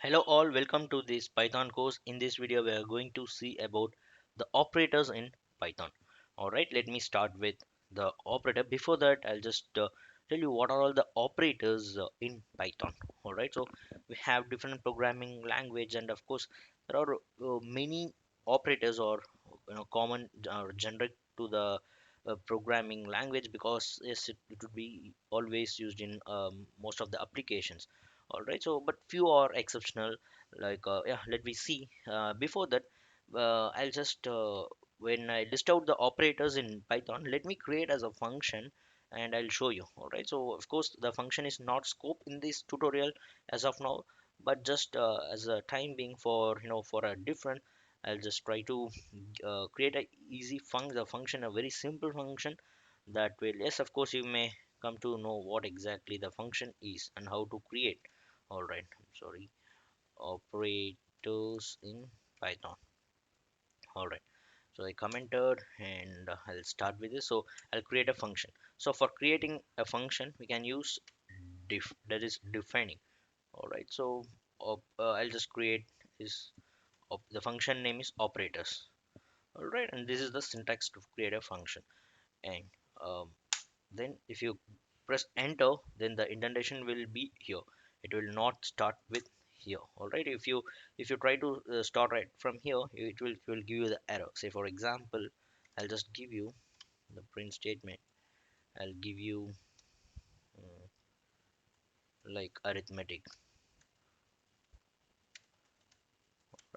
Hello all, welcome to this Python course. In this video, we are going to see about the operators in Python. Alright, let me start with the operator. Before that, I'll just tell you what are all the operators in Python. Alright, so we have different programming language, and of course, there are many operators or common or generic to the programming language, because yes, it would be always used in most of the applications. All right, so but few are exceptional, like yeah, let me see. Before that, I'll just when I list out the operators in Python, let me create as a function and I'll show you. All right, so of course the function is not scope in this tutorial as of now, but just as a time being, for for a different, I'll just try to create a easy function, a very simple function that will, yes, of course, you may come to know what exactly the function is and how to create. All right, I'm sorry, operators in Python. All right, so I commented and I'll start with this. So I'll create a function. So for creating a function, we can use def, that is defining. All right, so I'll just create this. The function name is operators. All right, and this is the syntax to create a function. And um, then if you press enter, then the indentation will be here. It will not start with here. All right, if you try to start right from here, it will give you the error. Say for example, I'll just give you the print statement. I'll give you like arithmetic,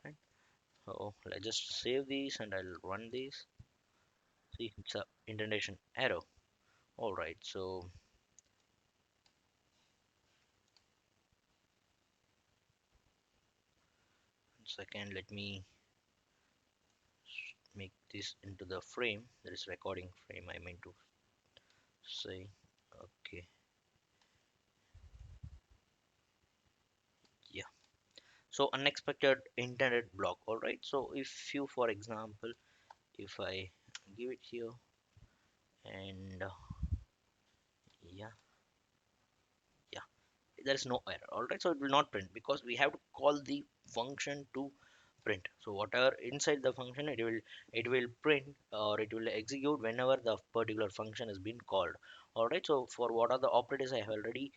right? So let's just save these and I'll run this. See, it's a indentation error. All right, so second, let me make this into the frame. There is recording frame, I meant to say. Okay, yeah. So unexpected internet block. All right, so if you, for example, if I give it here and yeah, yeah, there is no error. All right, so it will not print because we have to call the function to print. So whatever inside the function, it will print or it will execute whenever the particular function has been called. All right, so for what are the operators, I have already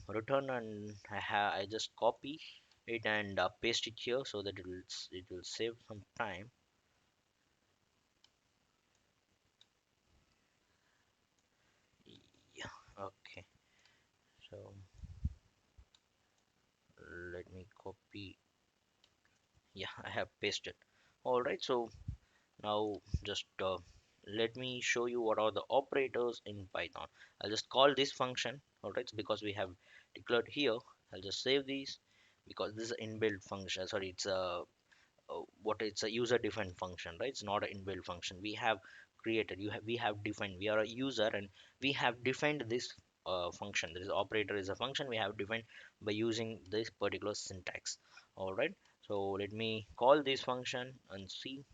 written, and I just copy it and paste it here so that it will save some time. Yeah, okay, so let me copy. Yeah, I have pasted. All right, so now just let me show you what are the operators in Python. I'll just call this function. All right, because we have declared here. I'll just save these because this is an inbuilt function. Sorry, it's a what it's a user defined function, right? It's not an inbuilt function. We have created, we have defined, we are a user and we have defined this function. This operator is a function we have defined by using this particular syntax. All right, so let me call this function and see,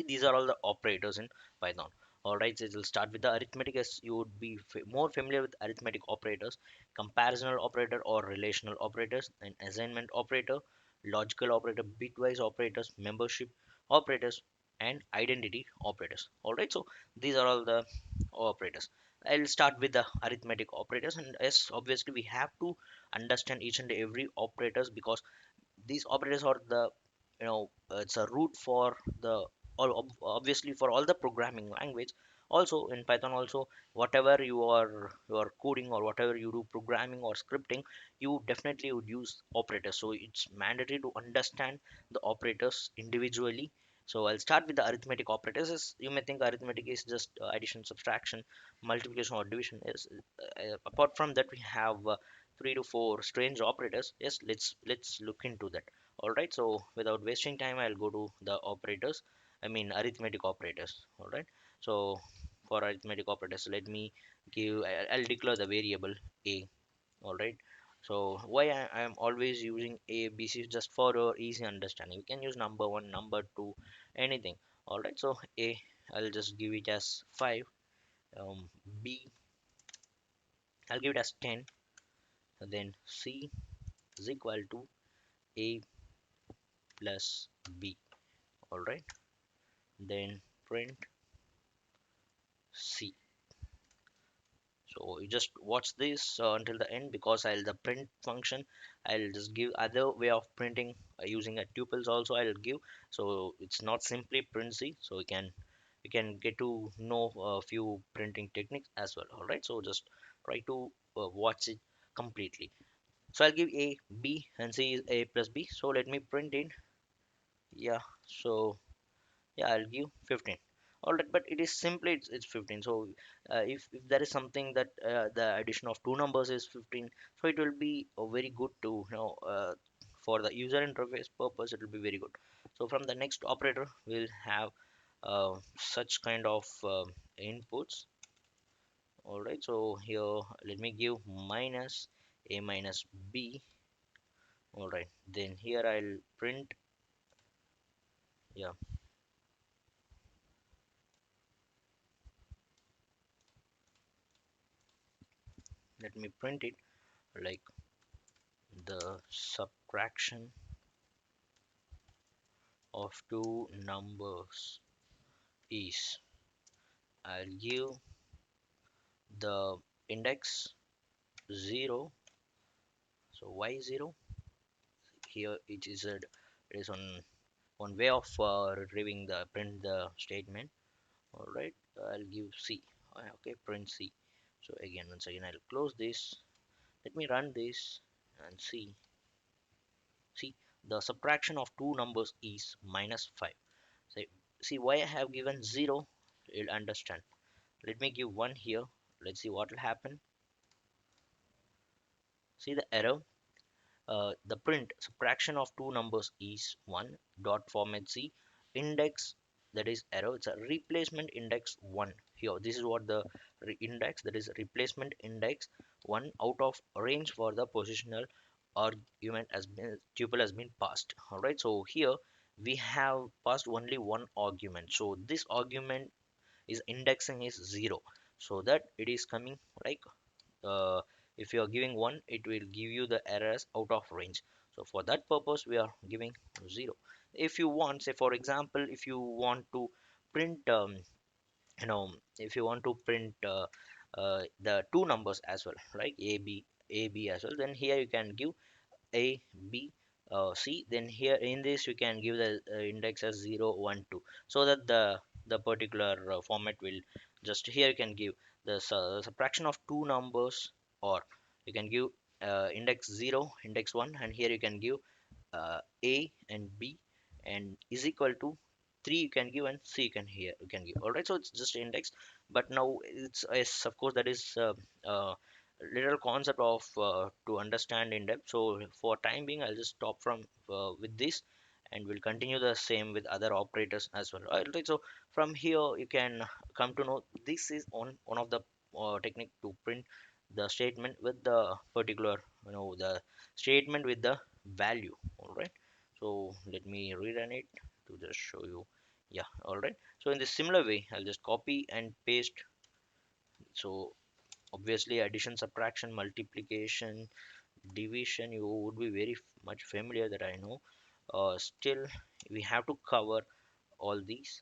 these are all the operators in Python. All right, so it will start with the arithmetic, as you would be more familiar with arithmetic operators, comparisoner operator or relational operators, and assignment operator, logical operator, bitwise operators, membership operators, and identity operators. All right, so these are all the operators. I'll start with the arithmetic operators, and yes, obviously we have to understand each and every operators, because these operators are the, it's a root for the, or obviously for all the programming language. Also in Python also, whatever you are coding or whatever you do programming or scripting, you definitely would use operators. So it's mandatory to understand the operators individually. So I'll start with the arithmetic operators. You may think arithmetic is just addition, subtraction, multiplication, or division. Yes, apart from that, we have 3 to 4 strange operators. Yes, let's look into that. All right, so without wasting time, I'll go to the operators, I mean arithmetic operators. All right, so for arithmetic operators, let me I'll declare the variable a. All right, so why I am always using a, b, c, just for your easy understanding. You can use number one, number two, anything. All right, so a, I'll just give it as 5. B, I'll give it as 10. And then c is equal to a plus b. All right, then print c. So you just watch this until the end, because I'll the print function, I'll just give other way of printing using a tuples also I'll give. So it's not simply print c, so you can get to know a few printing techniques as well. All right, so just try to watch it completely. So I'll give a b and c is a plus b. So let me print it. Yeah, so yeah, I'll give 15. All right, but it is simply it's 15. So if there is something that the addition of two numbers is 15, so it will be very good to for the user interface purpose, it will be very good. So from the next operator we'll have such kind of inputs. All right, so here let me give minus a minus b. All right, then here I'll print. Yeah, let me print it like the subtraction of two numbers is. I'll give the index 0. So why 0? Here it is on one way of retrieving the print the statement. All right, I'll give c. Okay, print c. So again, once again I'll close this. Let me run this and see the subtraction of two numbers is minus 5. So see why I have given 0, you'll understand. Let me give 1 here. Let's see what will happen. See the error. The print subtraction of two numbers is 1 dot format c index, that is error, it's a replacement index 1 here. This is what the index, that is replacement index 1 out of range for the positional argument has been tuple has been passed. All right, so here we have passed only one argument, so this argument is indexing is 0, so that it is coming like uh, if you are giving 1, it will give you the errors out of range. So for that purpose we are giving 0. If you want, say for example, if you want to print you know if you want to print the two numbers as well, right, a b as well, then here you can give a b c, then here in this you can give the index as 0 1 2, so that the particular format will just here you can give the subtraction of two numbers, or you can give index 0 index 1, and here you can give a and b, and is equal to 3 you can give, and c you can here you can give. All right, so it's just index, but now it's yes, of course that is little concept of to understand in depth. So for time being I'll just stop from with this, and we'll continue the same with other operators as well. All right, so from here you can come to know this is one of the technique to print the statement with the particular the statement with the value. All right, so let me rerun it to just show you. Yeah, all right, so in this similar way I'll just copy and paste. So obviously addition, subtraction, multiplication, division you would be very much familiar, that I know. Still we have to cover all these.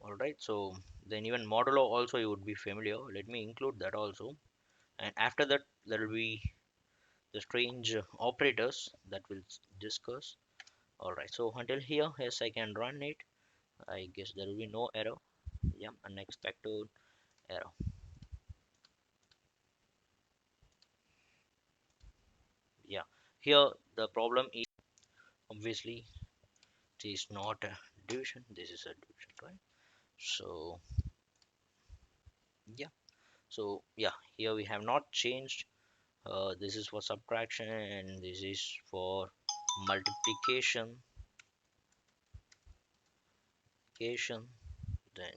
All right, so then even modulo also you would be familiar, let me include that also. And after that there will be the strange operators that we'll discuss. All right, so until here, yes, I can run it. I guess there will be no error. Yeah, unexpected error. Yeah, here the problem is obviously it is not a division, this is a division, right? So yeah, so yeah, here we have not changed. This is for subtraction and this is for multiplication, then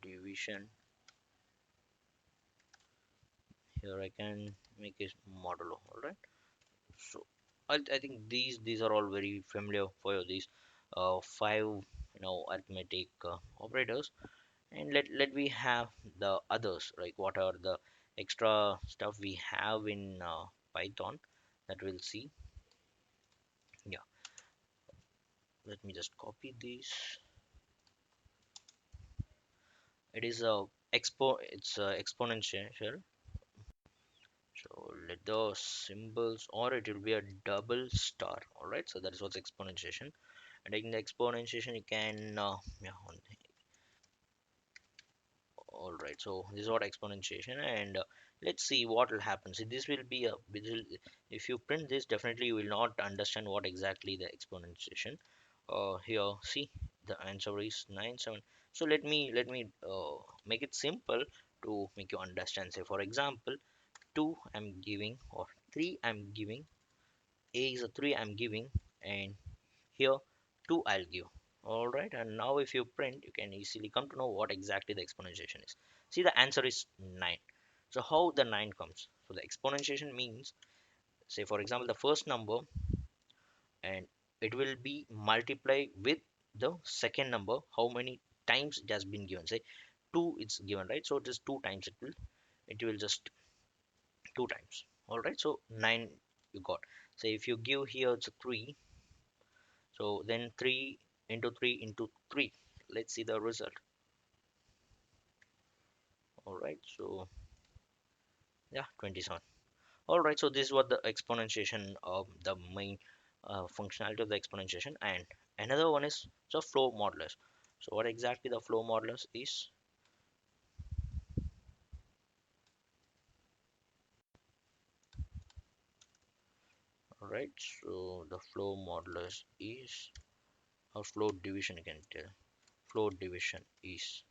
division. Here I can make it modulo. All right, so I think these are all very familiar for you, these five arithmetic operators, and let we have the others, like what are the extra stuff we have in Python that we'll see. Yeah, let me just copy this. It is a it's exponential. So let the symbols, or it will be a double star. All right, so that is what's exponentiation. And in the exponentiation you can yeah, all right, so this is what exponentiation. And let's see what will happen. See, this will be a if you print this, definitely you will not understand what exactly the exponentiation. Here see, the answer is 97. So let me make it simple to make you understand. Say for example, 2 I'm giving, or 3 I'm giving, a is a 3 I'm giving, and here 2 I'll give. All right, and now if you print, you can easily come to know what exactly the exponentiation is. See, the answer is 9. So how the 9 comes? So the exponentiation means, say for example, the first number, and it will be multiplied with the second number, how many times it has been given. Say 2 it's given, right? So it is 2 times, it will just 2 times. All right, so 9 you got. Say if you give here it's a 3, so then 3 into 3 into 3, let's see the result. All right, so yeah, 27. All right, so this is what the exponentiation of the main functionality of the exponentiation. And another one is the flow modulus. So what exactly the flow modulus is? All right, so the flow modulus is, or flow division you can tell. Flow division is,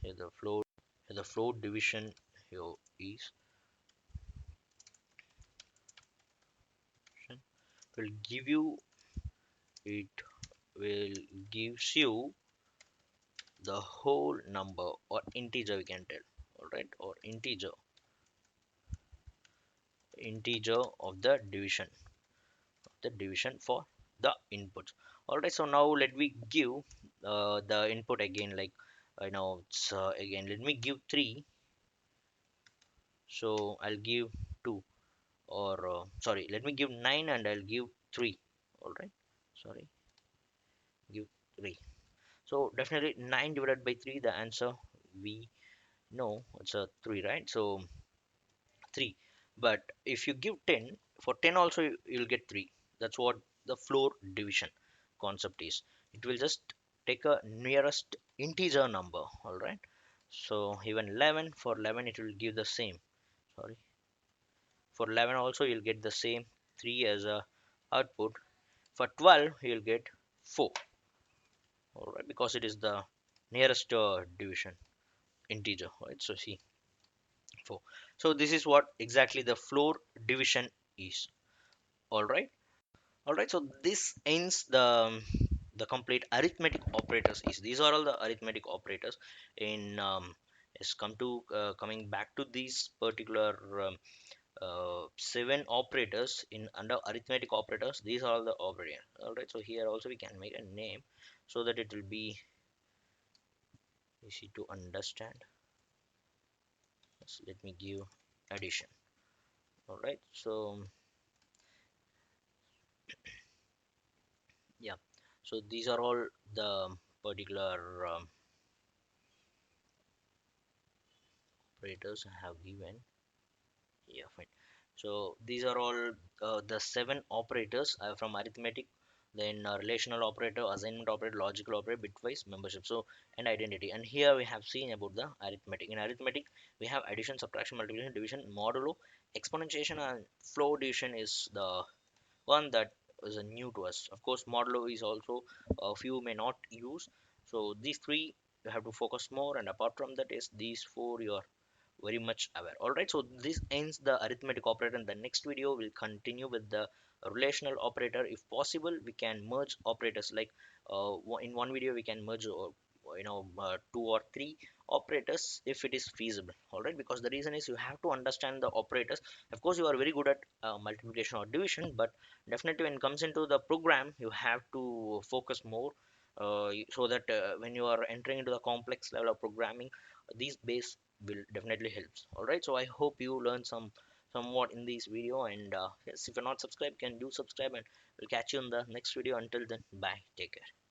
here the flow division here is, will give you, it will gives you the whole number, or integer we can tell. All right, or integer of the division for the inputs. All right, so now let me give the input again, like I know it's again, let me give 3, so I'll give 2, or sorry, let me give 9 and I'll give 3. All right, sorry, give 3. So definitely 9 divided by 3, the answer we know it's a 3, right? So 3. But if you give 10, for 10 also you'll get 3. That's what the floor division concept is. It will just take a nearest integer number. All right, so even 11, for 11 it will give the same. Sorry, for 11 also you'll get the same 3 as a output. For 12 you'll get 4. All right, because it is the nearest division integer, right? So see, 4. So this is what exactly the floor division is. All right. All right, so this ends the complete arithmetic operators. Is these are all the arithmetic operators in is come to coming back to these particular 7 operators in under arithmetic operators. These are all the operators. All right, so here also we can make a name so that it will be easy to understand. So let me give addition. All right, so yeah, so these are all the particular operators I have given. Yeah, fine. So these are all the 7 operators from arithmetic, then relational operator, assignment operator, logical operator, bitwise, membership. So and identity. And here we have seen about the arithmetic. In arithmetic, we have addition, subtraction, multiplication, division, modulo, exponentiation, and flow division is the one that is new to us. Of course, modulo is also a few may not use. So these 3 you have to focus more, and apart from that is these 4 you are very much aware. All right, so this ends the arithmetic operator. In the next video we'll continue with the relational operator. If possible, we can merge operators, like in one video we can merge two or three operators if it is feasible. All right, because the reason is you have to understand the operators. Of course, you are very good at multiplication or division, but definitely when it comes into the program, you have to focus more, so that when you are entering into the complex level of programming, these base will definitely helps. All right, so I hope you learn somewhat in this video, and yes, if you're not subscribed, can do subscribe, and we'll catch you in the next video. Until then, bye, take care.